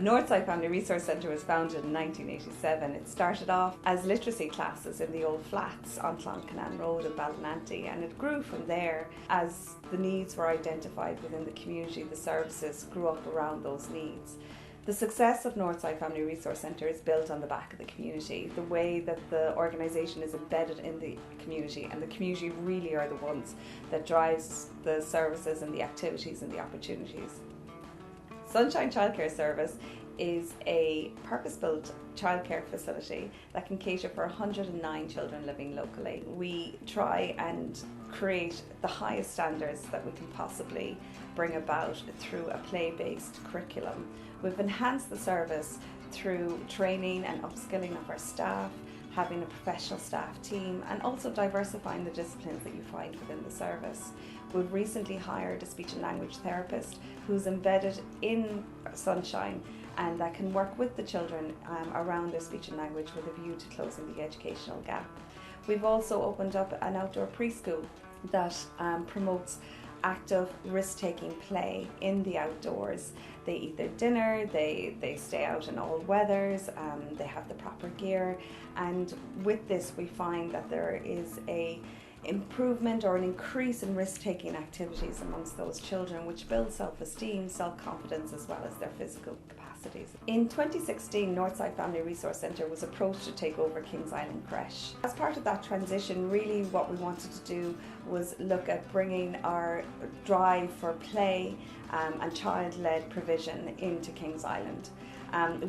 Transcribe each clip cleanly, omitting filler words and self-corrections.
Northside Family Resource Centre was founded in 1987. It started off as literacy classes in the old flats on Cloncanan Road in Ballinanty, and it grew from there as the needs were identified within the community. The services grew up around those needs. The success of Northside Family Resource Centre is built on the back of the community, the way that the organisation is embedded in the community, and the community really are the ones that drives the services and the activities and the opportunities. Sunshine Childcare Service is a purpose-built childcare facility that can cater for 109 children living locally. We try and create the highest standards that we can possibly bring about through a play-based curriculum. We've enhanced the service through training and upskilling of our staff, having a professional staff team, and also diversifying the disciplines that you find within the service. We've recently hired a speech and language therapist who's embedded in Sunshine and that can work with the children around their speech and language with a view to closing the educational gap. We've also opened up an outdoor preschool that promotes active, risk-taking play in the outdoors. They eat their dinner, they stay out in all weathers, they have the proper gear, and with this we find that there is a improvement or an increase in risk-taking activities amongst those children, which builds self-esteem, self-confidence, as well as their physical capacities. In 2016, Northside Family Resource Centre was approached to take over Kings Island Creche. As part of that transition, really what we wanted to do was look at bringing our drive for play and child-led provision into Kings Island.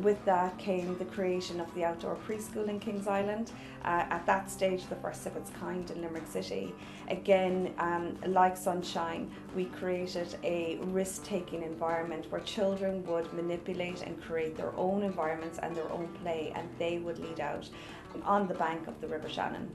With that came the creation of the outdoor preschool in Kings Island, at that stage the first of its kind in Limerick City. Again, like Sunshine, we created a risk-taking environment where children would manipulate and create their own environments and their own play, and they would lead out on the bank of the River Shannon.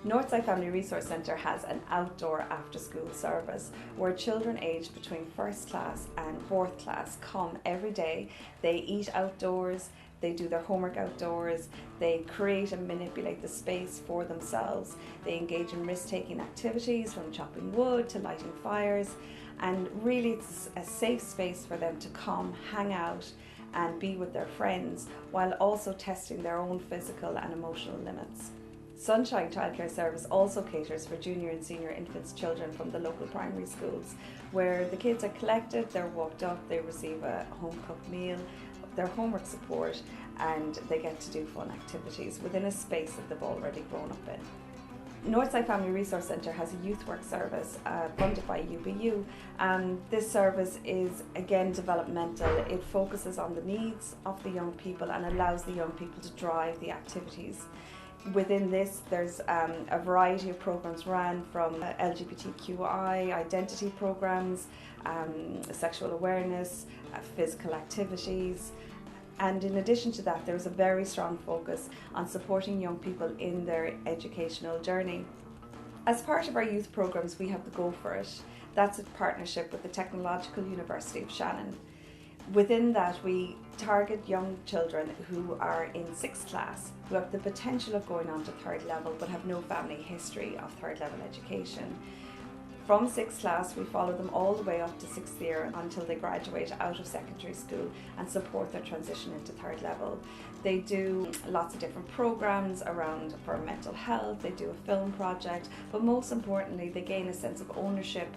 Northside Family Resource Centre has an outdoor after-school service where children aged between first class and fourth class come every day. They eat outdoors, they do their homework outdoors, they create and manipulate the space for themselves. They engage in risk-taking activities from chopping wood to lighting fires, and really it's a safe space for them to come, hang out and be with their friends while also testing their own physical and emotional limits. Sunshine Childcare Service also caters for junior and senior infants children from the local primary schools, where the kids are collected, they're walked up, they receive a home-cooked meal, their homework support, and they get to do fun activities within a space that they've already grown up in. Northside Family Resource Centre has a youth work service funded by UBU. This service is again developmental. It focuses on the needs of the young people and allows the young people to drive the activities. Within this, there's a variety of programs run from LGBTQI identity programs, sexual awareness, physical activities, and in addition to that, there's a very strong focus on supporting young people in their educational journey. As part of our youth programs, we have the Go For It. That's a partnership with the Technological University of Shannon. Within that, we target young children who are in sixth class, who have the potential of going on to third level but have no family history of third level education. From sixth class, we follow them all the way up to sixth year until they graduate out of secondary school and support their transition into third level. They do lots of different programs around for mental health, they do a film project, but most importantly, they gain a sense of ownership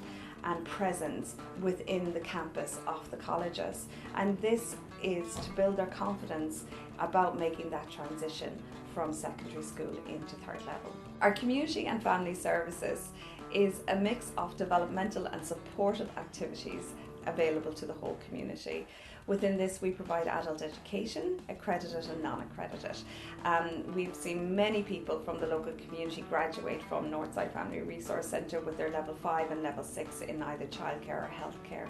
and presence within the campus of the colleges, and this is to build their confidence about making that transition from secondary school into third level. Our community and family services is a mix of developmental and supportive activities available to the whole community. Within this, we provide adult education, accredited and non-accredited. We've seen many people from the local community graduate from Northside Family Resource Centre with their level 5 and level 6 in either childcare or healthcare.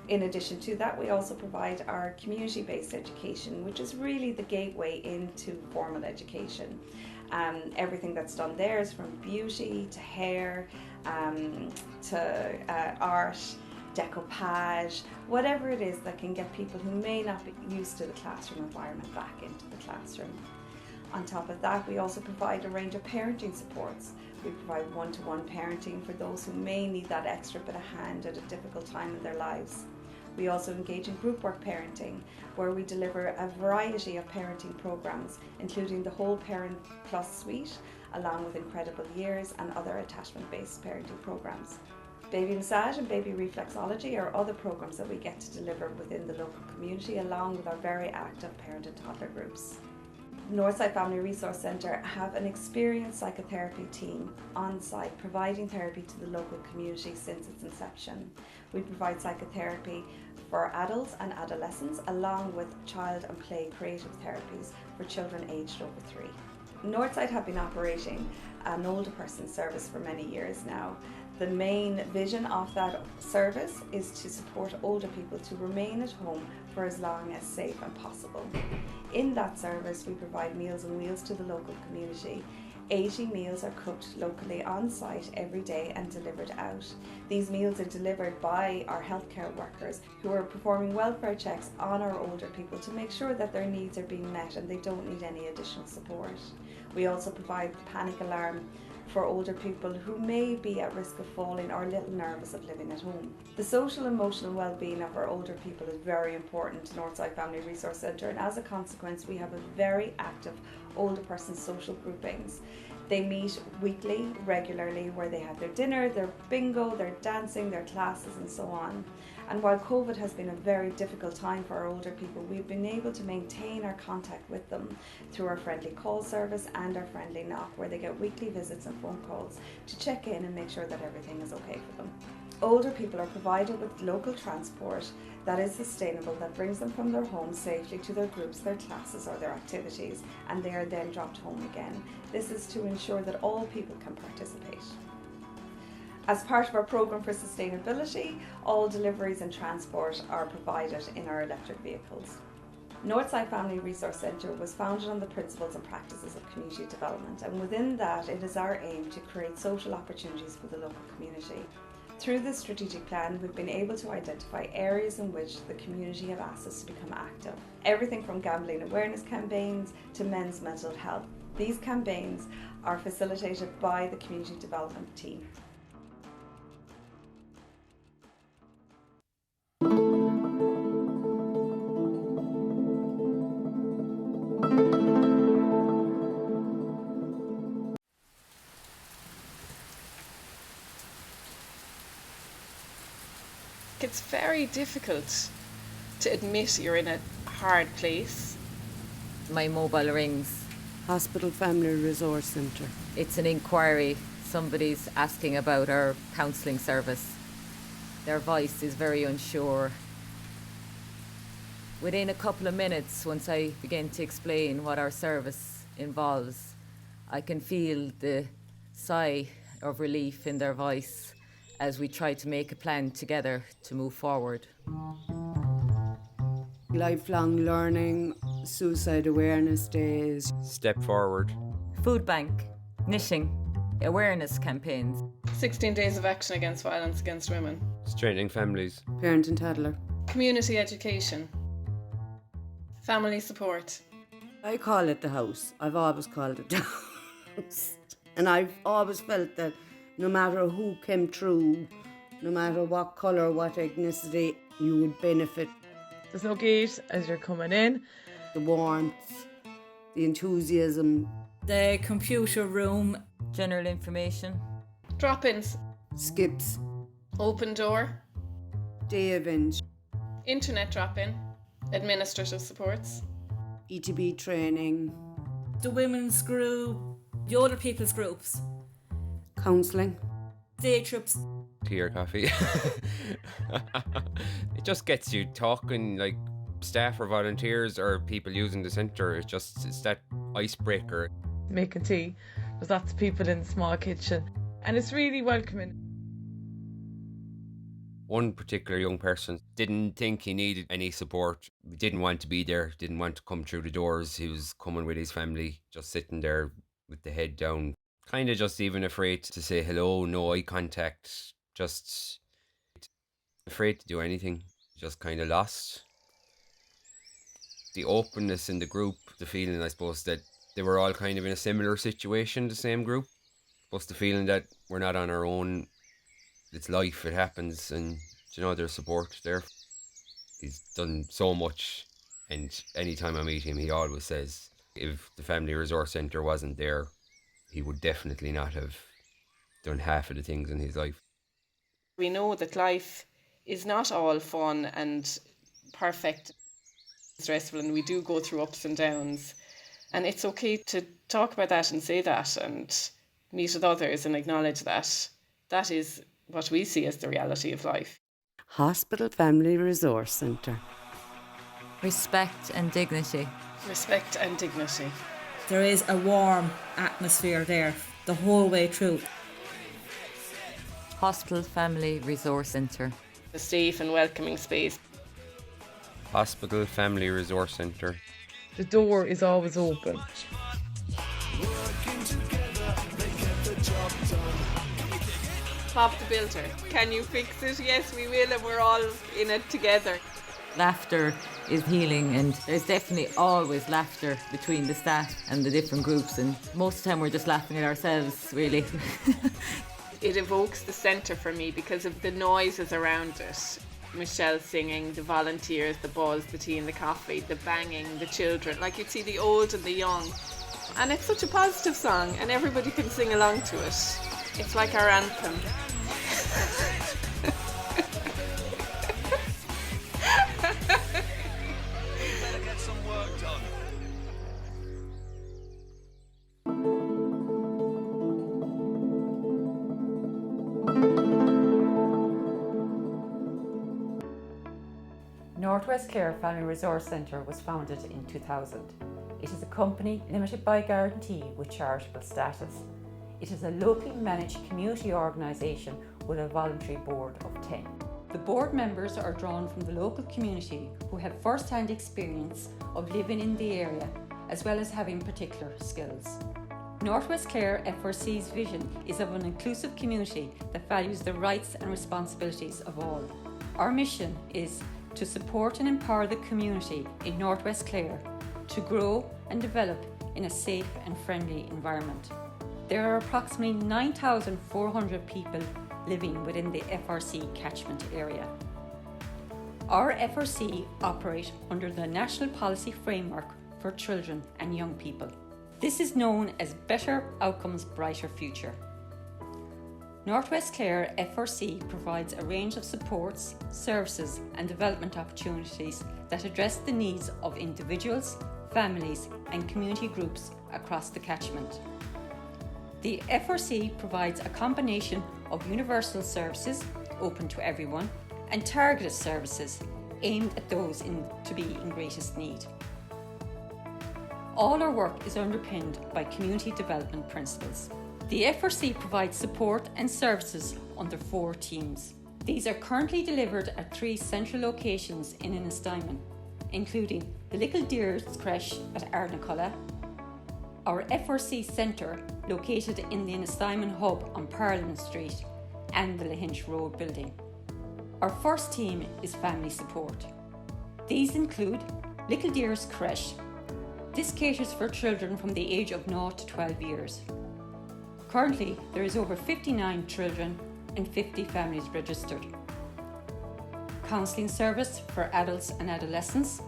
In addition to that, we also provide our community-based education, which is really the gateway into formal education. Everything that's done there is from beauty to hair to art, decoupage, whatever it is that can get people who may not be used to the classroom environment back into the classroom. On top of that, we also provide a range of parenting supports. We provide one-to-one parenting for those who may need that extra bit of hand at a difficult time in their lives. We also engage in group work parenting, where we deliver a variety of parenting programs, including the Whole Parent Plus suite, along with Incredible Years and other attachment-based parenting programs. Baby massage and baby reflexology are other programs that we get to deliver within the local community, along with our very active parent and toddler groups. Northside Family Resource Centre have an experienced psychotherapy team on site providing therapy to the local community since its inception. We provide psychotherapy for adults and adolescents, along with child and play creative therapies for children aged over 3. Northside have been operating an older person service for many years now. The main vision of that service is to support older people to remain at home for as long as safe and possible. In that service, we provide Meals on Wheels to the local community. 80 meals are cooked locally on site every day and delivered out. These meals are delivered by our healthcare workers who are performing welfare checks on our older people to make sure that their needs are being met and they don't need any additional support. We also provide the panic alarm for older people who may be at risk of falling or a little nervous of living at home. The social and emotional well-being of our older people is very important to Northside Family Resource Centre, and as a consequence we have a very active older person social groupings. They meet weekly, regularly, where they have their dinner, their bingo, their dancing, their classes and so on. And while COVID has been a very difficult time for our older people, we've been able to maintain our contact with them through our friendly call service and our friendly knock, where they get weekly visits and phone calls to check in and make sure that everything is okay for them. Older people are provided with local transport that is sustainable, that brings them from their homes safely to their groups, their classes or their activities, and they are then dropped home again. This is to ensure that all people can participate. As part of our programme for sustainability, all deliveries and transport are provided in our electric vehicles. Northside Family Resource Centre was founded on the principles and practices of community development, and within that it is our aim to create social opportunities for the local community. Through this strategic plan, we've been able to identify areas in which the community have asked us to become active. Everything from gambling awareness campaigns to men's mental health. These campaigns are facilitated by the community development team. It's very difficult to admit you're in a hard place. My mobile rings. Hospital Family Resource Centre. It's an inquiry. Somebody's asking about our counselling service. Their voice is very unsure. Within a couple of minutes, once I begin to explain what our service involves, I can feel the sigh of relief in their voice as we try to make a plan together to move forward. Lifelong learning, suicide awareness days. Step forward. Food bank, knitting, awareness campaigns. 16 days of action against violence against women. Strengthening families. Parent and toddler. Community education. Family support. I call it the house. I've always called it the house. And I've always felt that no matter who came through, no matter what colour, what ethnicity, you would benefit. There's no gate as you're coming in. The warmth, the enthusiasm. The computer room. General information. Drop-ins. Skips. Open door. Day events. Internet drop-in. Administrative supports. ETB training. The women's group. The older people's groups. Counselling. Day trips. Tea or coffee. It just gets you talking, like staff or volunteers or people using the centre. It's that icebreaker. Making tea. There's lots of people in the small kitchen. And it's really welcoming. One particular young person didn't think he needed any support. He didn't want to be there, didn't want to come through the doors. He was coming with his family, just sitting there with the head down. Kind of just even afraid to say hello, no eye contact, just afraid to do anything, just kind of lost. The openness in the group, the feeling, I suppose, that they were all kind of in a similar situation, the same group. Plus the feeling that we're not on our own, it's life, it happens, and you know, there's support there. He's done so much, and anytime I meet him, he always says if the Family Resource Centre wasn't there, he would definitely not have done half of the things in his life. We know that life is not all fun and perfect, stressful, and we do go through ups and downs. And it's okay to talk about that and say that and meet with others and acknowledge that. That is what we see as the reality of life. Hospital Family Resource Centre. Respect and dignity. Respect and dignity. There is a warm atmosphere there the whole way through. Hospital Family Resource Centre. A safe and welcoming space. Hospital Family Resource Centre. The door is always open. Pop the filter. Can you fix it? Yes, we will, and we're all in it together. Laughter is healing, and there's definitely always laughter between the staff and the different groups, and most of the time we're just laughing at ourselves, really. It evokes the centre for me because of the noises around it. Michelle singing, the volunteers, the buzz, the tea and the coffee, the banging, the children. Like you'd see the old and the young. And it's such a positive song, and everybody can sing along to it. It's like our anthem. Northwest Clare Family Resource Centre was founded in 2000. It is a company limited by guarantee with charitable status. It is a locally managed community organisation with a voluntary board of 10. The board members are drawn from the local community who have first-hand experience of living in the area as well as having particular skills. Northwest Clare FRC's vision is of an inclusive community that values the rights and responsibilities of all. Our mission is to support and empower the community in Northwest Clare to grow and develop in a safe and friendly environment. There are approximately 9,400 people living within the FRC catchment area. Our FRC operate under the National Policy Framework for Children and Young People. This is known as Better Outcomes, Brighter Future. Northwest Clare FRC provides a range of supports, services and development opportunities that address the needs of individuals, families and community groups across the catchment. The FRC provides a combination of universal services open to everyone and targeted services aimed at those to be in greatest need. All our work is underpinned by community development principles. The FRC provides support and services under 4 teams. These are currently delivered at 3 central locations in Ennistimon, including the Little Dears Creche at Ardnaculla, our FRC Centre located in the Ennistimon Hub on Parliament Street and the Lahinch Road building. Our first team is family support. These include Little Dears Creche. This caters for children from the age of 0 to 12 years. Currently, there is over 59 children and 50 families registered. Counselling service for adults and adolescents.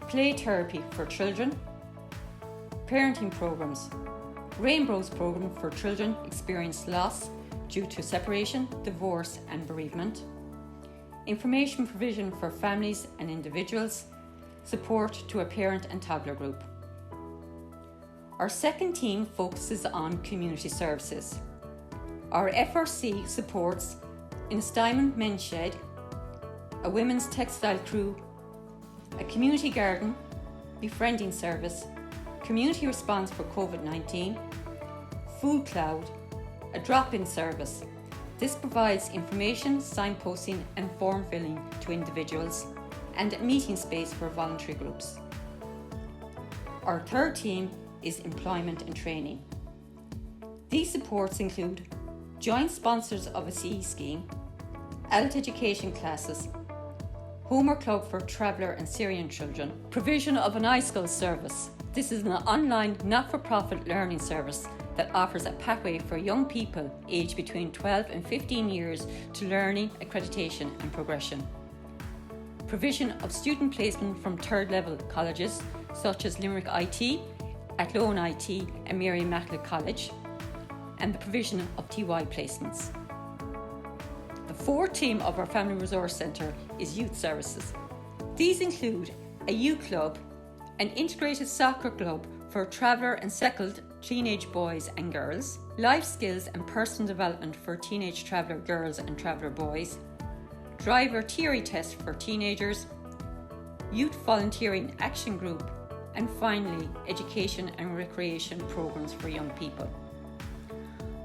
Play therapy for children. Parenting programs. Rainbows program for children experiencing loss due to separation, divorce and bereavement. Information provision for families and individuals. Support to a parent and toddler group. Our second team focuses on community services. Our FRC supports Ennistimon Men's Shed, a women's textile crew, a community garden, befriending service, community response for COVID-19, Food Cloud, a drop-in service. This provides information, signposting and form filling to individuals and a meeting space for voluntary groups. Our third team is employment and training. These supports include joint sponsors of a CE scheme, adult education classes, homework club for traveller and Syrian children, provision of an iSchool service. This is an online not-for-profit learning service that offers a pathway for young people aged between 12 and 15 years to learning, accreditation and progression. provision of student placement from third level colleges such as Limerick IT, Athlone IT and Mary Immaculate College, and the provision of TY placements. The fourth team of our Family Resource Centre is Youth Services. These include a youth club, an integrated soccer club for traveller and settled teenage boys and girls, life skills and personal development for teenage traveller girls and traveller boys, driver theory test for teenagers, youth volunteering action group, and finally education and recreation programs for young people.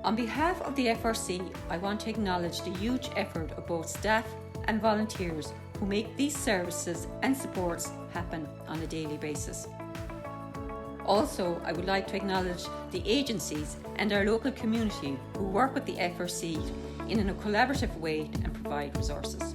On behalf of the FRC, I want to acknowledge the huge effort of both staff and volunteers who make these services and supports happen on a daily basis. Also, I would like to acknowledge the agencies and our local community who work with the FRC in a collaborative way and provide resources.